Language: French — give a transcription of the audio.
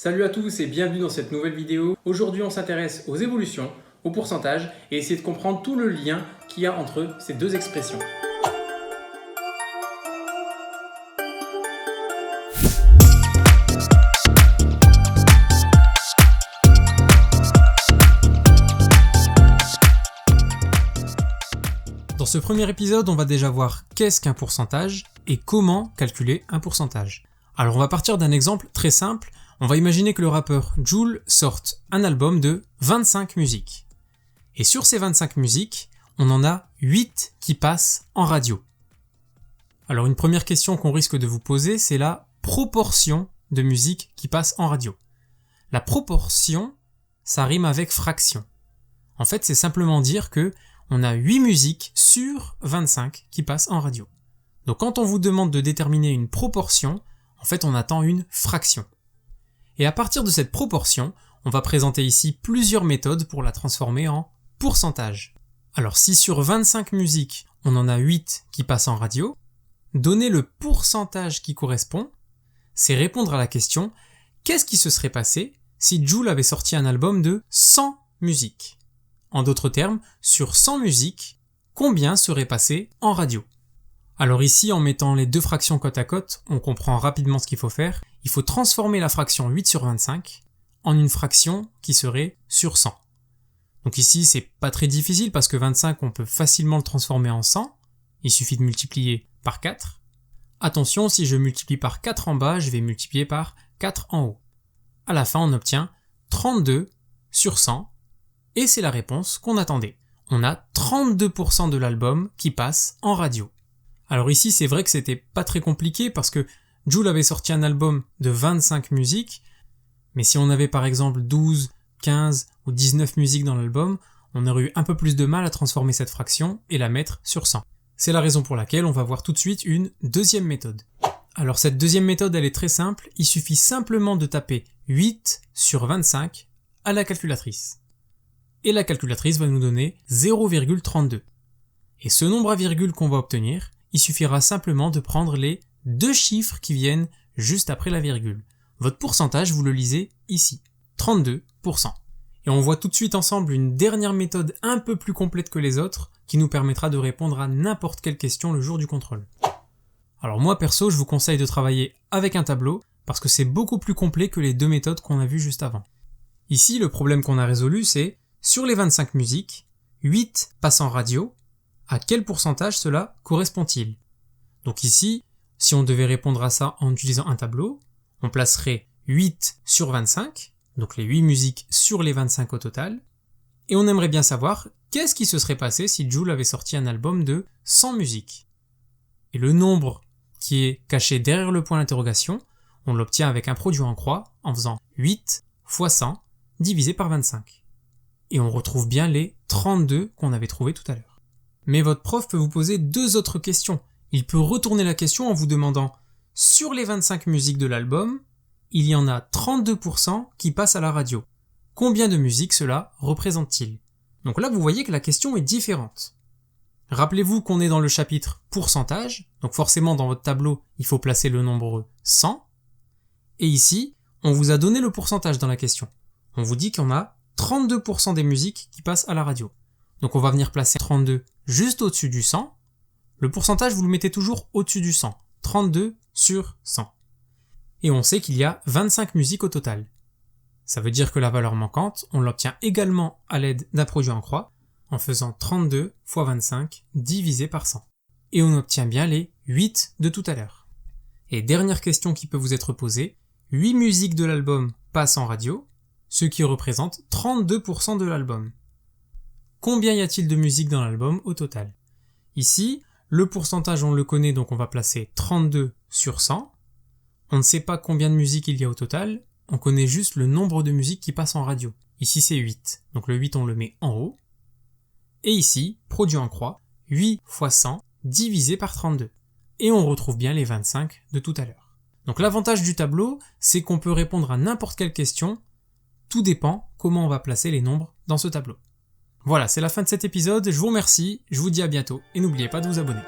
Salut à tous et bienvenue dans cette nouvelle vidéo. Aujourd'hui on s'intéresse aux évolutions, aux pourcentages et essayer de comprendre tout le lien qu'il y a entre ces deux expressions. Dans ce premier épisode, on va déjà voir qu'est-ce qu'un pourcentage et comment calculer un pourcentage. Alors on va partir d'un exemple très simple. On va imaginer que le rappeur Jul sorte un album de 25 musiques. Et sur ces 25 musiques, on en a 8 qui passent en radio. Alors une première question qu'on risque de vous poser, c'est la proportion de musiques qui passent en radio. La proportion, ça rime avec fraction. En fait, c'est simplement dire que on a 8 musiques sur 25 qui passent en radio. Donc quand on vous demande de déterminer une proportion, en fait on attend une fraction. Et à partir de cette proportion, on va présenter ici plusieurs méthodes pour la transformer en pourcentage. Alors si sur 25 musiques, on en a 8 qui passent en radio, donner le pourcentage qui correspond, c'est répondre à la question « Qu'est-ce qui se serait passé si Jul avait sorti un album de 100 musiques ?» En d'autres termes, sur 100 musiques, combien serait passé en radio ? Alors ici, en mettant les deux fractions côte à côte, on comprend rapidement ce qu'il faut faire. Il faut transformer la fraction 8 sur 25 en une fraction qui serait sur 100. Donc ici, c'est pas très difficile parce que 25, on peut facilement le transformer en 100. Il suffit de multiplier par 4. Attention, si je multiplie par 4 en bas, je vais multiplier par 4 en haut. À la fin, on obtient 32 sur 100. Et c'est la réponse qu'on attendait. On a 32% de l'album qui passe en radio. Alors ici, c'est vrai que c'était pas très compliqué parce que Jul avait sorti un album de 25 musiques, mais si on avait par exemple 12, 15 ou 19 musiques dans l'album, on aurait eu un peu plus de mal à transformer cette fraction et la mettre sur 100. C'est la raison pour laquelle on va voir tout de suite une deuxième méthode. Alors cette deuxième méthode, elle est très simple, il suffit simplement de taper 8 sur 25 à la calculatrice. Et la calculatrice va nous donner 0,32. Et ce nombre à virgule qu'on va obtenir, il suffira simplement de prendre les deux chiffres qui viennent juste après la virgule. Votre pourcentage, vous le lisez ici, 32%. Et on voit tout de suite ensemble une dernière méthode un peu plus complète que les autres qui nous permettra de répondre à n'importe quelle question le jour du contrôle. Alors moi perso, je vous conseille de travailler avec un tableau parce que c'est beaucoup plus complet que les deux méthodes qu'on a vues juste avant. Ici, le problème qu'on a résolu, c'est sur les 25 musiques, 8 passent en radio. À quel pourcentage cela correspond-il ? Donc ici, si on devait répondre à ça en utilisant un tableau, on placerait 8 sur 25, donc les 8 musiques sur les 25 au total, et on aimerait bien savoir qu'est-ce qui se serait passé si Jul avait sorti un album de 100 musiques. Et le nombre qui est caché derrière le point d'interrogation, on l'obtient avec un produit en croix en faisant 8 fois 100 divisé par 25. Et on retrouve bien les 32 qu'on avait trouvés tout à l'heure. Mais votre prof peut vous poser deux autres questions. Il peut retourner la question en vous demandant « Sur les 25 musiques de l'album, il y en a 32% qui passent à la radio. Combien de musiques cela représente-t-il » Donc là, vous voyez que la question est différente. Rappelez-vous qu'on est dans le chapitre pourcentage, donc forcément dans votre tableau, il faut placer le nombre 100. Et ici, on vous a donné le pourcentage dans la question. On vous dit qu'on a 32% des musiques qui passent à la radio. Donc on va venir placer 32 juste au-dessus du 100. Le pourcentage, vous le mettez toujours au-dessus du 100. 32 sur 100. Et on sait qu'il y a 25 musiques au total. Ça veut dire que la valeur manquante, on l'obtient également à l'aide d'un produit en croix, en faisant 32 fois 25 divisé par 100. Et on obtient bien les 8 de tout à l'heure. Et dernière question qui peut vous être posée, 8 musiques de l'album passent en radio, ce qui représente 32% de l'album. Combien y a-t-il de musiques dans l'album au total ? Ici, le pourcentage on le connaît, donc on va placer 32 sur 100. On ne sait pas combien de musiques il y a au total, on connaît juste le nombre de musiques qui passent en radio. Ici c'est 8, donc le 8 on le met en haut. Et ici, produit en croix, 8 fois 100 divisé par 32. Et on retrouve bien les 25 de tout à l'heure. Donc l'avantage du tableau, c'est qu'on peut répondre à n'importe quelle question. Tout dépend comment on va placer les nombres dans ce tableau. Voilà, c'est la fin de cet épisode, je vous remercie, je vous dis à bientôt et n'oubliez pas de vous abonner.